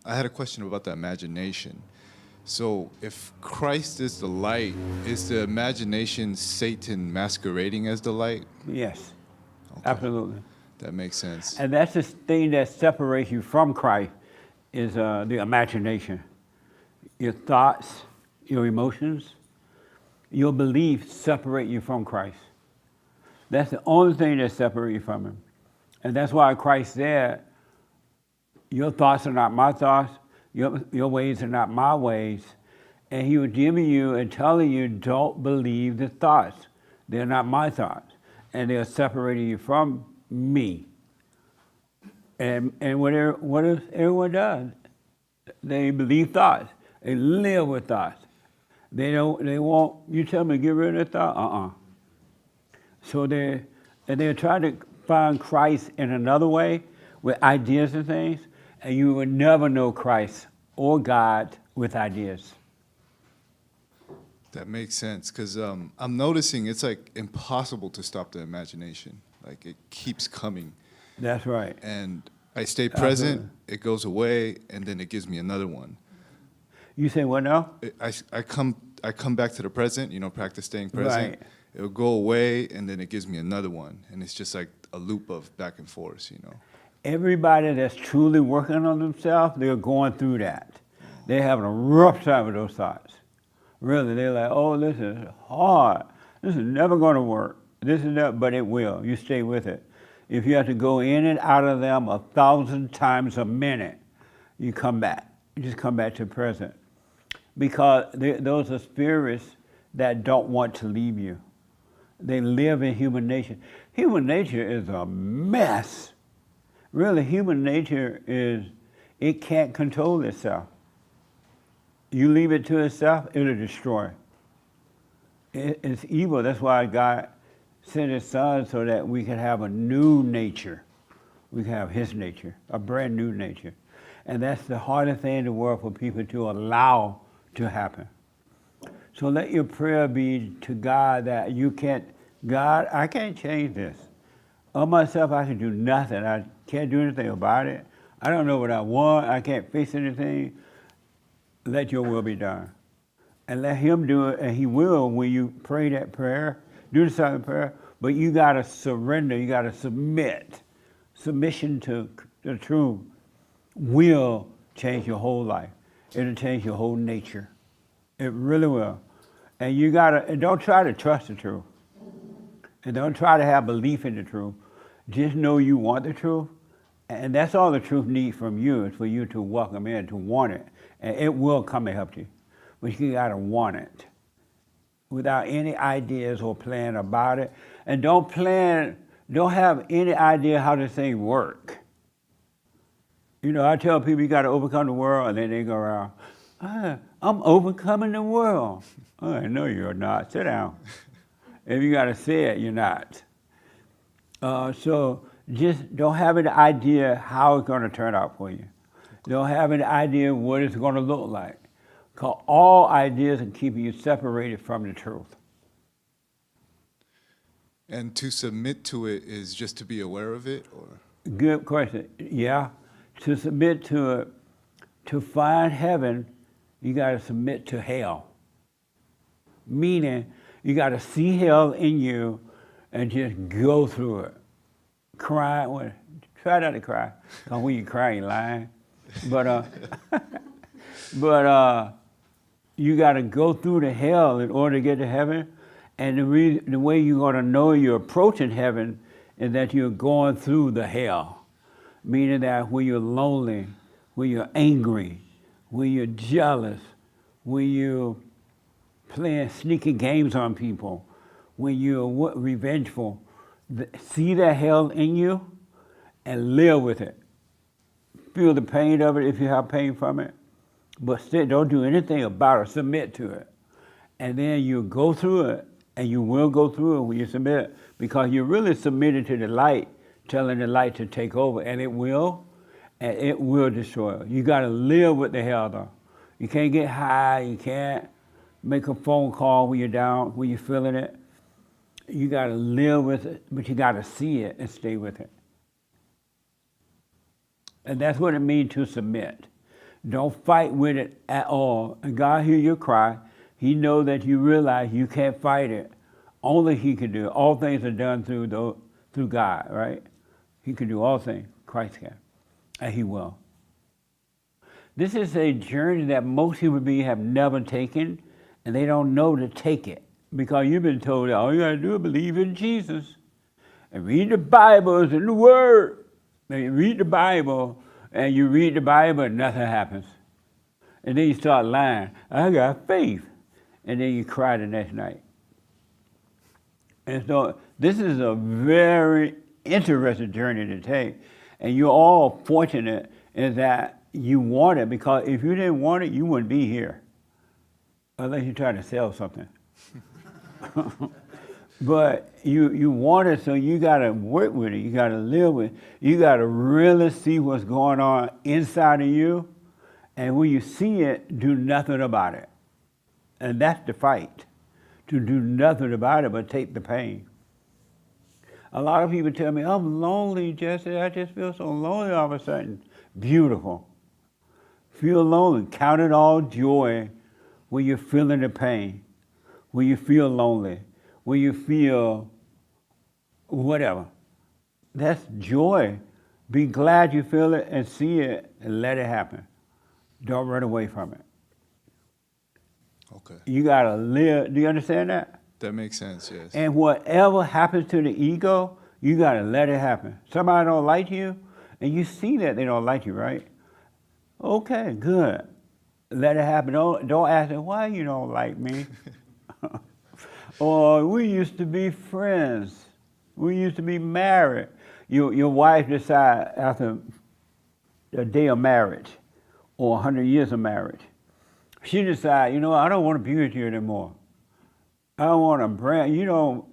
I had a question about the imagination. So, if Christ is the light, is the imagination Satan masquerading as the light? Yes, Okay, absolutely. that makes sense. And that's the thing that separates you from Christ is the imagination. Your thoughts, your emotions, your beliefs separate you from Christ. That's the only thing that separates you from Him. And that's why Christ said, your thoughts are not my thoughts, your ways are not my ways. And He was giving you and telling you, don't believe the thoughts. They're not my thoughts. And they're separating you from me. And what everyone does, they believe thoughts. They live with thoughts. They won't, you tell them to get rid of that thought? So they're trying to find Christ in another way with ideas and things, and you will never know Christ or God with ideas. That makes sense because I'm noticing it's like impossible to stop the imagination. Like it keeps coming, That's right. and I stay present. Absolutely. It goes away, and then it gives me another one. You say what now? I come back to the present. Practice staying present. Right. It'll go away, and then it gives me another one, and it's just like a loop of back and forth. Everybody that's truly working on themselves, they're going through that. They're having a rough time with those thoughts. Really, they're like, oh, this is hard. This is never going to work. This is that, but it will. You stay with it. If you have to go in and out of them 1,000 times a minute, you come back. You just come back to the present. Because those are spirits that don't want to leave you. They live in human nature. Human nature is a mess. Really, human nature it can't control itself. You leave it to itself, it'll destroy. It's evil. That's why God sent His Son so that we can have a new nature. We can have His nature, a brand new nature. And that's the hardest thing in the world for people to allow to happen. So let your prayer be to God that God, I can't change this. On myself, I can do nothing. I can't do anything about it. I don't know what I want. I can't fix anything. Let your will be done. And let Him do it, and He will when you pray that prayer, do the silent prayer, but you got to surrender. You got to submit. Submission to the truth will change your whole life. It'll change your whole nature. It really will. And and don't try to trust the truth. And don't try to have belief in the truth. Just know you want the truth. And that's all the truth needs from you, is for you to welcome in, to want it. And it will come and help you. But you gotta want it. Without any ideas or plan about it. And don't have any idea how this thing work. I tell people you gotta overcome the world, and then they go around, I'm overcoming the world. Oh, no, you're not. Sit down. If you gotta say it, you're not. So just don't have an idea how it's gonna turn out for you. Don't have an idea what it's gonna look like. Because all ideas are keeping you separated from the truth. And to submit to it is just to be aware of it, or? Good question. Yeah. To submit to it, to find heaven, you gotta submit to hell. Meaning, you gotta see hell in you and just go through it. Cry, try not to cry, because when you cry, you're lying. But you got to go through the hell in order to get to heaven. And the way you're going to know you're approaching heaven is that you're going through the hell. Meaning that when you're lonely, when you're angry, when you're jealous, when you're playing sneaky games on people, when you're revengeful, see that hell in you and live with it. Feel the pain of it if you have pain from it, but still don't do anything about it. Submit to it. And then you go through it, and you will go through it when you submit, because you're really submitted to the light, telling the light to take over, and it will destroy it. You got to live with the hell, though. You can't get high, you can't make a phone call when you're down, when you're feeling it. You got to live with it, but you got to see it and stay with it. And that's what it means to submit. Don't fight with it at all. And God hear your cry. He knows that you realize you can't fight it. Only He can do it. All things are done through God, right? He can do all things. Christ can. And He will. This is a journey that most human beings have never taken, and they don't know to take it. Because you've been told that all you got to do is believe in Jesus and read the Bible and the Word. And you read the Bible, and you read the Bible, and nothing happens. And then you start lying. I got faith. And then you cry the next night. And so this is a very interesting journey to take. And you're all fortunate in that you want it, because if you didn't want it, you wouldn't be here. Unless you're trying to sell something. But you want it, so you got to work with it. You got to live with it. You got to really see what's going on inside of you. And when you see it, do nothing about it. And that's the fight. To do nothing about it but take the pain. A lot of people tell me, I'm lonely, Jesse. I just feel so lonely all of a sudden. Beautiful. Feel lonely. Count it all joy when you're feeling the pain, when you feel lonely, when you feel whatever. That's joy. Be glad you feel it and see it and let it happen. Don't run away from it. Okay. You gotta live. Do you understand that? That makes sense, yes. And whatever happens to the ego, you gotta let it happen. Somebody don't like you, and you see that they don't like you, right? Okay, good. Let it happen. Don't ask them why you don't like me. Or we used to be friends. We used to be married. Your wife decides after a day of marriage or 100 years of marriage, she decides, I don't want to be with you anymore. I don't want to brand. You don't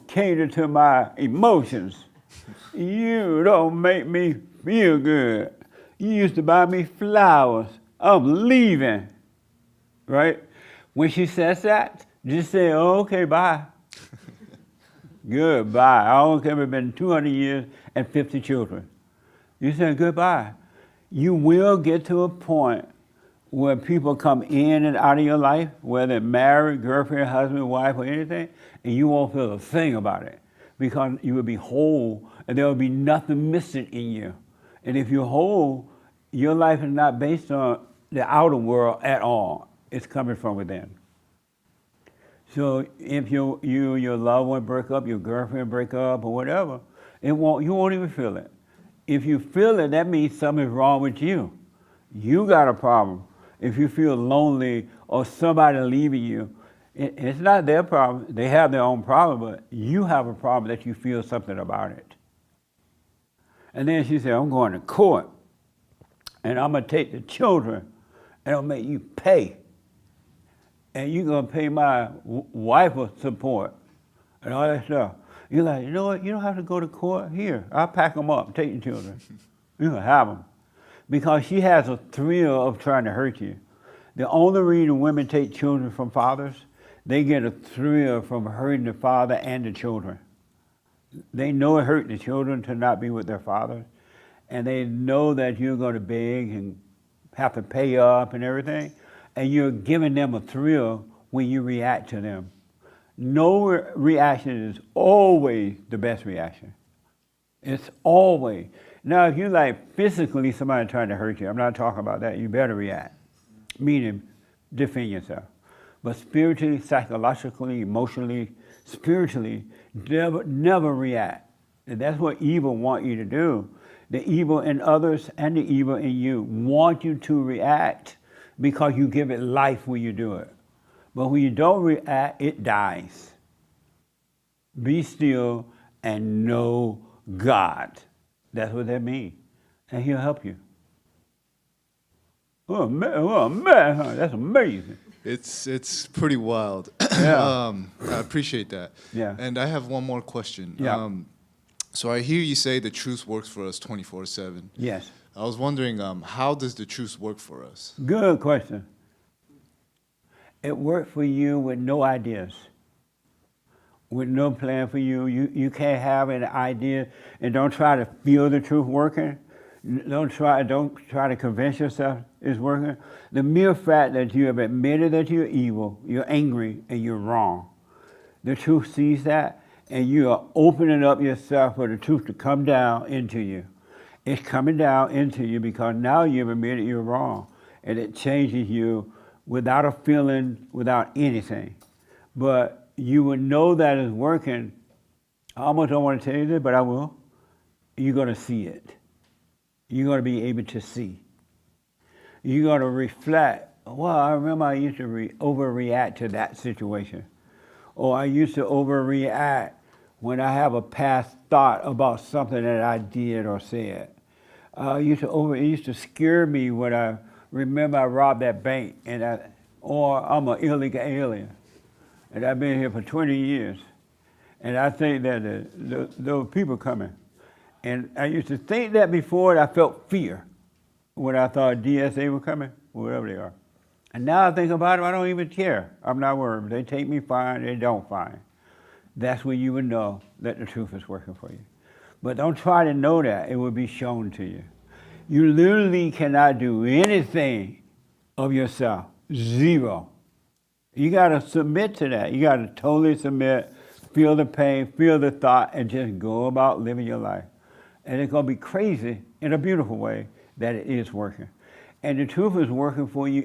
cater to my emotions. You don't make me feel good. You used to buy me flowers. I'm leaving. Right? When she says that, just say, oh, okay, bye. Goodbye. I don't care if it's been 200 years and 50 children. You say goodbye. You will get to a point where people come in and out of your life, whether married, girlfriend, husband, wife, or anything, and you won't feel a thing about it because you will be whole and there will be nothing missing in you. And if you're whole, your life is not based on the outer world at all. It's coming from within. So if your loved one break up, your girlfriend break up, or whatever, you won't even feel it. If you feel it, that means something's wrong with you. You got a problem. If you feel lonely or somebody leaving you, it's not their problem. They have their own problem, but you have a problem that you feel something about it. And then she said, I'm going to court, and I'm going to take the children, and I'll make you pay. And you're going to pay my wife support and all that stuff. You're like, you know what? You don't have to go to court. Here, I'll pack them up, take your children. You can have them. Because she has a thrill of trying to hurt you. The only reason women take children from fathers, they get a thrill from hurting the father and the children. They know it hurt the children to not be with their fathers. And they know that you're going to beg and have to pay up and everything. And you're giving them a thrill when you react to them. No reaction is always the best reaction. It's always. Now, if you like physically somebody trying to hurt you, I'm not talking about that, you better react. Meaning, defend yourself. But spiritually, psychologically, emotionally, spiritually, never react. And that's what evil want you to do. The evil in others and the evil in you want you to react because you give it life when you do it. But when you don't react, it dies. Be still and know God. That's what that means. And He'll help you. Oh man, huh? That's amazing. It's pretty wild. Yeah. I appreciate that. Yeah. And I have one more question. Yeah. So I hear you say the truth works for us 24/7. Yes. I was wondering, how does the truth work for us? Good question. It worked for you with no ideas, with no plan for you. You can't have an idea and don't try to feel the truth working. Don't try to convince yourself it's working. The mere fact that you have admitted that you're evil, you're angry, and you're wrong. The truth sees that, and you are opening up yourself for the truth to come down into you. It's coming down into you because now you've admitted you're wrong, and it changes you without a feeling, without anything. But you will know that it's working. I almost don't want to tell you this, but I will. You're going to see it. You're going to be able to see. You're going to reflect. Well, I remember I used to overreact to that situation. Or I used to overreact when I have a past thought about something that I did or said. It used to scare me when I remember I robbed that bank, or I'm an illegal alien, and I've been here for 20 years, and I think that those people coming. And I used to think that before, and I felt fear when I thought DSA were coming, whatever they are. And now I think about it, I don't even care. I'm not worried. They take me fine, they don't fine. That's when you would know that the truth is working for you. But don't try to know that. It will be shown to you. You literally cannot do anything of yourself. Zero. You got to submit to that. You got to totally submit, feel the pain, feel the thought, and just go about living your life. And it's going to be crazy in a beautiful way that it is working. And the truth is working for you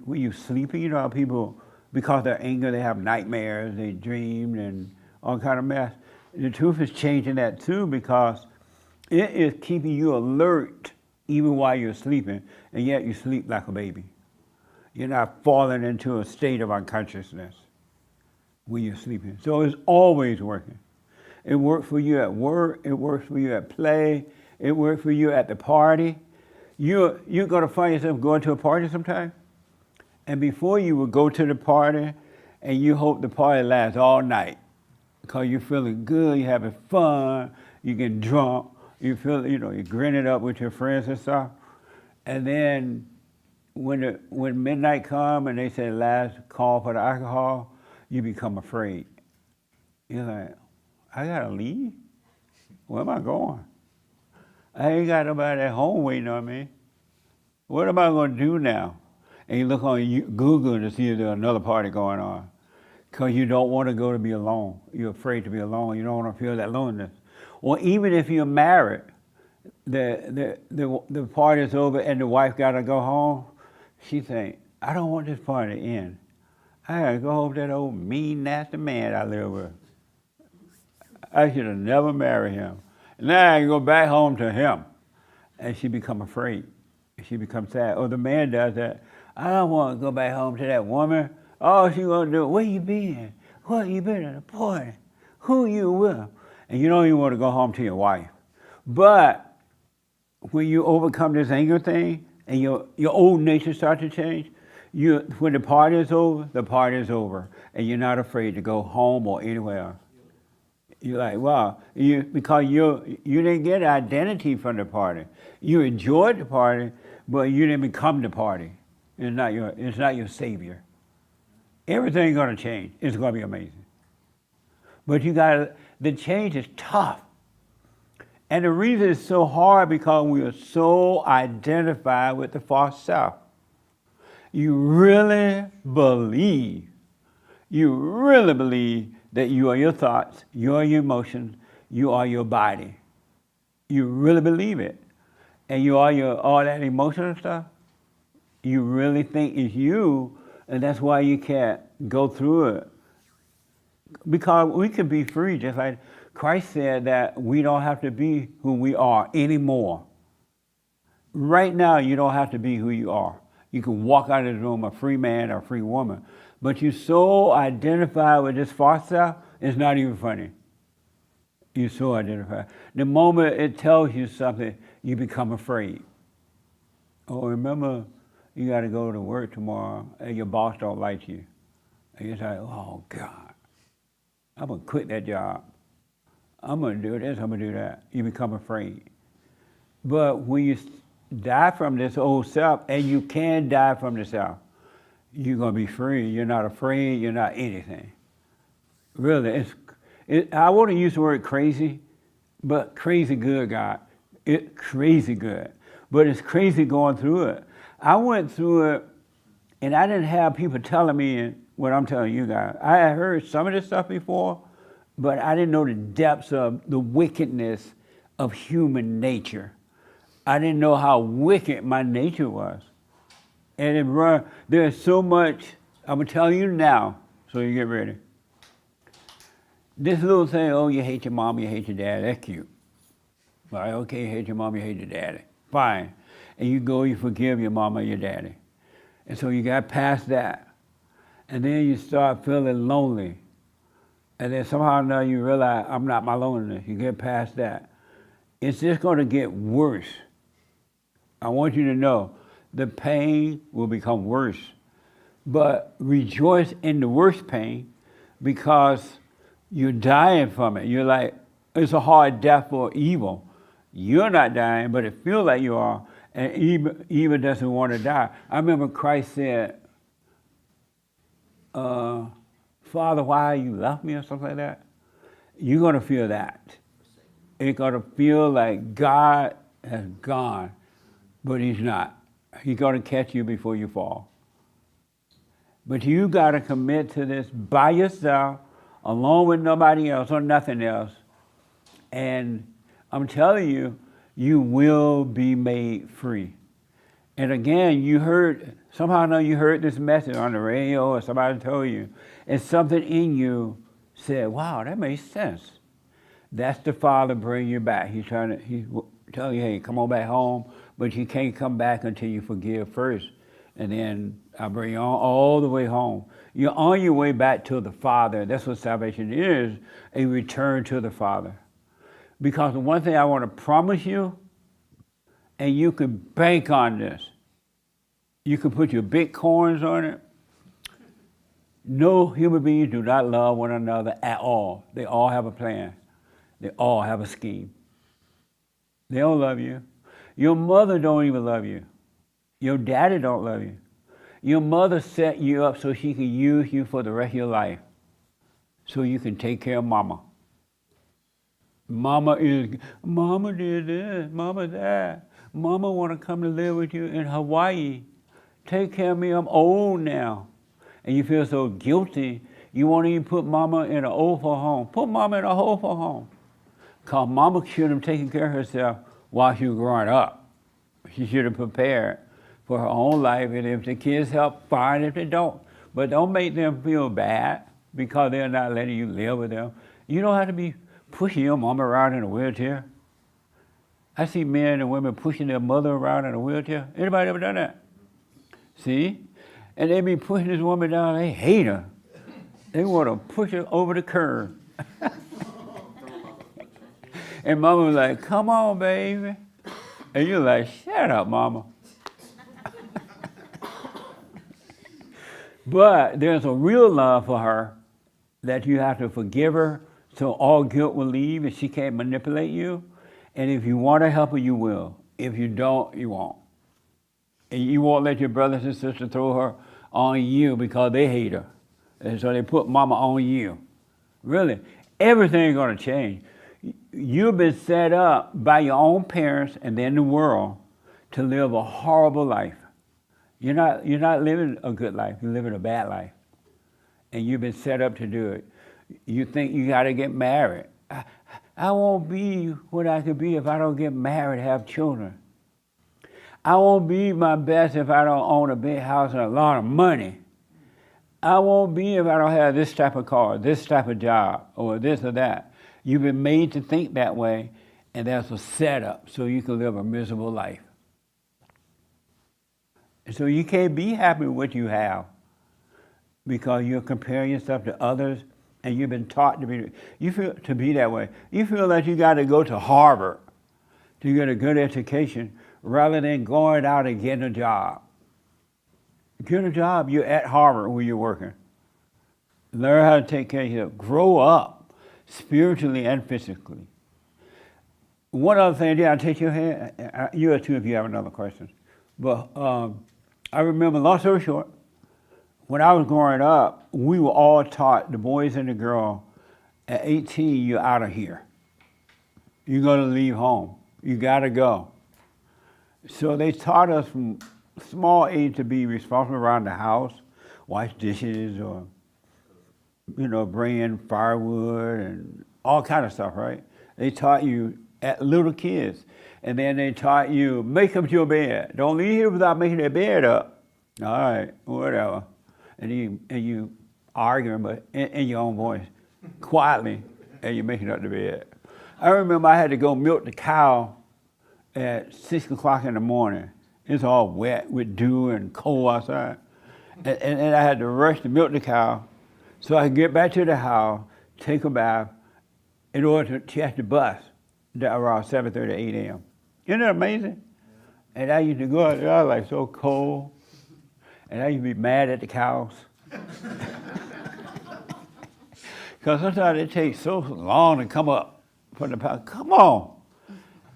when you're sleeping. You know how people, because of their anger, they have nightmares, they dream, and all kind of mess. The truth is changing that too, because it is keeping you alert even while you're sleeping, and yet you sleep like a baby. You're not falling into a state of unconsciousness when you're sleeping. So it's always working. It works for you at work, it works for you at play, it works for you at the party. You're going to find yourself going to a party sometime, and before you would go to the party, and you hope the party lasts all night, because you're feeling good, you're having fun, you get drunk, you feel, you're grinning up with your friends and stuff. And then when midnight come and they say last call for the alcohol, you become afraid. You're like, I gotta leave? Where am I going? I ain't got nobody at home waiting on me. What am I gonna do now? And you look on Google to see if there's another party going on. Because you don't want to go to be alone. You're afraid to be alone. You don't want to feel that loneliness. Or even if you're married, the party's over and the wife got to go home, she think, I don't want this party to end. I got to go home to that old mean, nasty man I live with. I should have never married him. Now I can go back home to him. And she become afraid. She becomes sad. Or the man does that. I don't want to go back home to that woman. All she gonna do, where you been? What you been at a party? Who you with? And you don't even want to go home to your wife. But when you overcome this anger thing and your old nature starts to change, when the party is over, and you're not afraid to go home or anywhere else. You're like, wow, because you didn't get identity from the party. You enjoyed the party, but you didn't become the party. It's not your savior. Everything's going to change. It's going to be amazing. But the change is tough. And the reason it's so hard because we are so identified with the false self. You really believe that you are your thoughts, you are your emotions, you are your body. You really believe it. And you are all that emotional stuff. You really think it's you. And that's why you can't go through it. Because we can be free, just like Christ said that we don't have to be who we are anymore. Right now, you don't have to be who you are. You can walk out of the room a free man or a free woman. But you're so identified with this false self, it's not even funny. You're so identified. The moment it tells you something, you become afraid. Oh, remember, you got to go to work tomorrow, and your boss don't like you. And you're like, oh, God, I'm going to quit that job. I'm going to do this, I'm going to do that. You become afraid. But when you die from this old self, and you can die from the self, you're going to be free. You're not afraid. You're not anything. Really, I want to use the word crazy, but crazy good, God. It's crazy good. but it's crazy going through it. I went through it, and I didn't have people telling me what I'm telling you guys. I had heard some of this stuff before, but I didn't know the depths of the wickedness of human nature. I didn't know how wicked my nature was. And there's so much, I'm going to tell you now, so you get ready. This little thing, oh, you hate your mom, you hate your dad, that's cute. All right, okay, you hate your mom, you hate your daddy. Fine. And you go, you forgive your mama, your daddy. And so you got past that. And then you start feeling lonely. And then somehow or another you realize, I'm not my loneliness. You get past that. It's just going to get worse. I want you to know, the pain will become worse. But rejoice in the worst pain because you're dying from it. You're like, it's a hard death for evil. You're not dying, but it feels like you are. And evil doesn't want to die. I remember Christ said, Father, why you left me or something like that? You're going to feel that. It's going to feel like God has gone, but he's not. He's going to catch you before you fall. But you got to commit to this by yourself, alone with nobody else or nothing else. And I'm telling you, you will be made free. And again, somehow or another you heard this message on the radio or somebody told you, and something in you said, wow, that makes sense. That's the Father bringing you back. He's telling you, hey, come on back home, but you can't come back until you forgive first. And then I'll bring you all the way home. You're on your way back to the Father. That's what salvation is, a return to the Father. Because the one thing I want to promise you, and you can bank on this, you can put your big coins on it. No human beings do not love one another at all. They all have a plan. They all have a scheme. They don't love you. Your mother don't even love you. Your daddy don't love you. Your mother set you up so she can use you for the rest of your life, so you can take care of mama. Mama did this, mama that. Mama want to come to live with you in Hawaii. Take care of me, I'm old now. And you feel so guilty, you won't even put mama in an old folks home. Put mama in a old folks home. Because mama should have taken care of herself while she was growing up. She should have prepared for her own life, and if the kids help, fine. If they don't. But don't make them feel bad because they're not letting you live with them. You don't have to be pushing your mama around in a wheelchair. I see men and women pushing their mother around in a wheelchair. Anybody ever done that? See? And they be pushing this woman down, they hate her. They want to push her over the curb. And mama was like, come on, baby. And you're like, shut up, mama. But there's a real love for her that you have to forgive her so all guilt will leave and she can't manipulate you. And if you want to help her, you will. If you don't, you won't. And you won't let your brothers and sisters throw her on you because they hate her. And so they put mama on you. Really, everything's going to change. You've been set up by your own parents and then the world to live a horrible life. You're not living a good life, you're living a bad life. And you've been set up to do it. You think you got to get married. I won't be what I could be if I don't get married, have children. I won't be my best if I don't own a big house and a lot of money. I won't be if I don't have this type of car, this type of job, or this or that. You've been made to think that way, and that's a setup so you can live a miserable life. And so you can't be happy with what you have because you're comparing yourself to others, and you've been taught to be that way. You feel like you got to go to Harvard to get a good education rather than going out and getting a job. Get a job, you're at Harvard where you're working. Learn how to take care of yourself. Grow up spiritually and physically. One other thing, I'll take your hand. You are too if you have another question. But I remember, long story short, when I was growing up, we were all taught, the boys and the girls, at 18, you're out of here. You're going to leave home. You got to go. So they taught us from small age to be responsible around the house, wash dishes, or bring in firewood and all kind of stuff, right? They taught you at little kids, and then they taught you make up your bed. Don't leave here without making their bed up. All right, whatever. And you arguing, but in your own voice, quietly, and you're making up the bed. I remember I had to go milk the cow at 6 o'clock in the morning. It's all wet with dew and cold outside. And I had to rush to milk the cow so I could get back to the house, take a bath, in order to catch the bus around 7:30, 8 a.m. Isn't that amazing? And I used to go out there, I was like so cold. And I used to be mad at the cows. Because sometimes it takes so long to come up from the pound. Come on.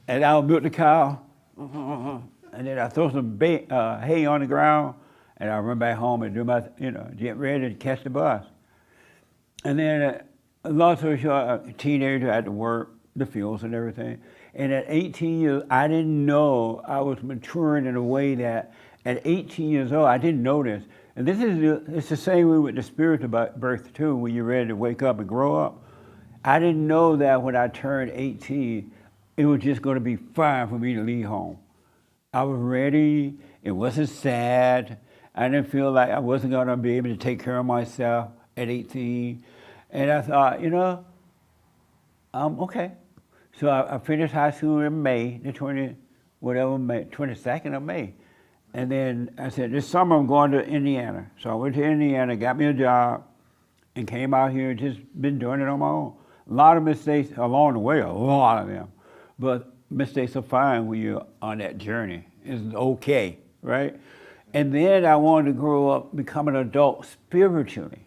And I'll milk the cow. And then I throw some hay on the ground. And I run back home and do my, get ready to catch the bus. And then, long story short, a teenager, I had to work the fields and everything. And at 18 years, I didn't know I was maturing in a way that at 18 years old, I didn't know this. And it's the same way with the spiritual birth too, when you're ready to wake up and grow up. I didn't know that when I turned 18, it was just going to be fine for me to leave home. I was ready. It wasn't sad. I didn't feel like I wasn't going to be able to take care of myself at 18. And I thought, okay. So I finished high school in May, the 22nd of May. And then I said, this summer I'm going to Indiana. So I went to Indiana, got me a job, and came out here and just been doing it on my own. A lot of mistakes along the way, a lot of them. But mistakes are fine when you're on that journey. It's okay, right? And then I wanted to grow up, become an adult spiritually.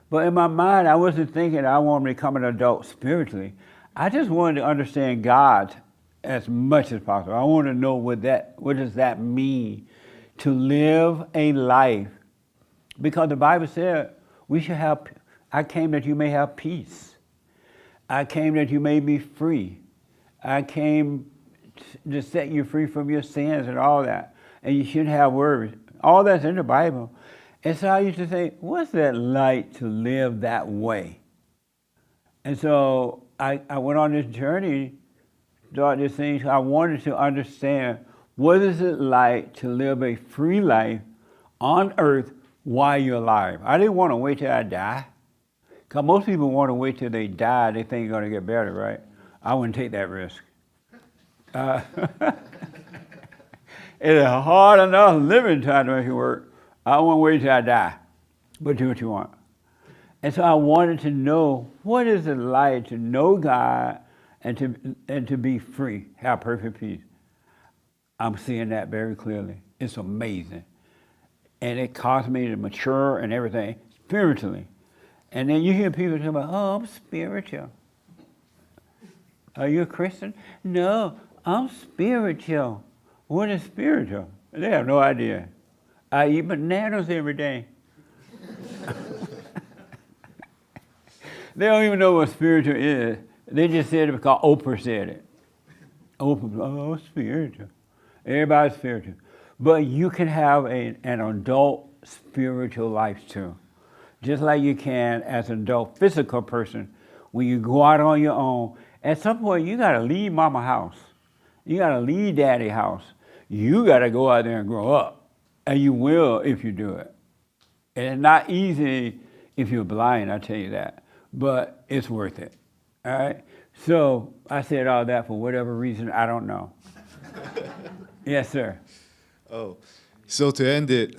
But in my mind, I wasn't thinking I wanted to become an adult spiritually. I just wanted to understand God as much as possible. I want to know what does that mean to live a life, because the Bible said we should have. I came that you may have peace. I came that you may be free. I came to set you free from your sins and all that. And you shouldn't have worries. All that's in the Bible. And so I used to say, what's that like to live that way? And so I went on this journey. Throughout this thing, I wanted to understand what is it like to live a free life on earth while you're alive. I didn't want to wait till I die. Because most people want to wait till they die, they think it's going to get better, right? I wouldn't take that risk. It's hard enough living time to make it work. I don't want to wait till I die, but do what you want. And so I wanted to know, what is it like to know God and to be free, have perfect peace. I'm seeing that very clearly. It's amazing. And it caused me to mature and everything spiritually. And then you hear people talk about, oh, I'm spiritual. Are you a Christian? No, I'm spiritual. What is spiritual? They have no idea. I eat bananas every day. They don't even know what spiritual is. They just said it because Oprah said it. Oprah, oh, spiritual. Everybody's spiritual. But you can have an adult spiritual life too. Just like you can as an adult physical person. When you go out on your own, at some point you got to leave mama house. You got to leave daddy house. You got to go out there and grow up. And you will if you do it. And it's not easy if you're blind, I tell you that. But it's worth it. All right? So I said all that for whatever reason, I don't know. Yes, sir. Oh, so to end it,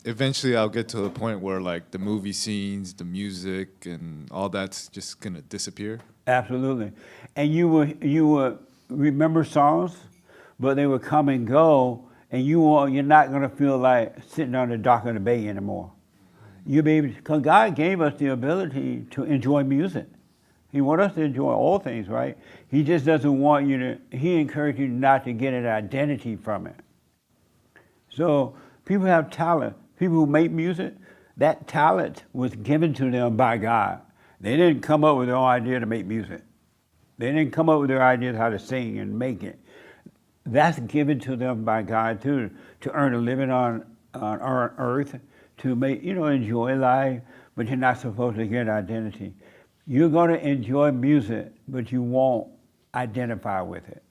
eventually I'll get to the point where like the movie scenes, the music, and all that's just gonna disappear. Absolutely. And you will remember songs, but they will come and go, and you're not gonna feel like sitting on the dock of the bay anymore. You'll be able to, because God gave us the ability to enjoy music. He wants us to enjoy all things, right? He just doesn't want you to, he encourages you not to get an identity from it. So people have talent. People who make music, that talent was given to them by God. They didn't come up with their own idea to make music. They didn't come up with their ideas how to sing and make it. that's given to them by God too, to earn a living on our earth, to make, enjoy life, but you're not supposed to get identity. You're going to enjoy music, but you won't identify with it.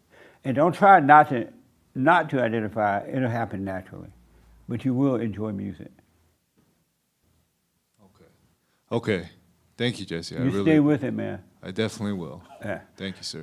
And don't try not to identify. It'll happen naturally, but you will enjoy music. Okay. Thank you, Jesse. You stay with it, man. I definitely will. Yeah. Thank you, sir.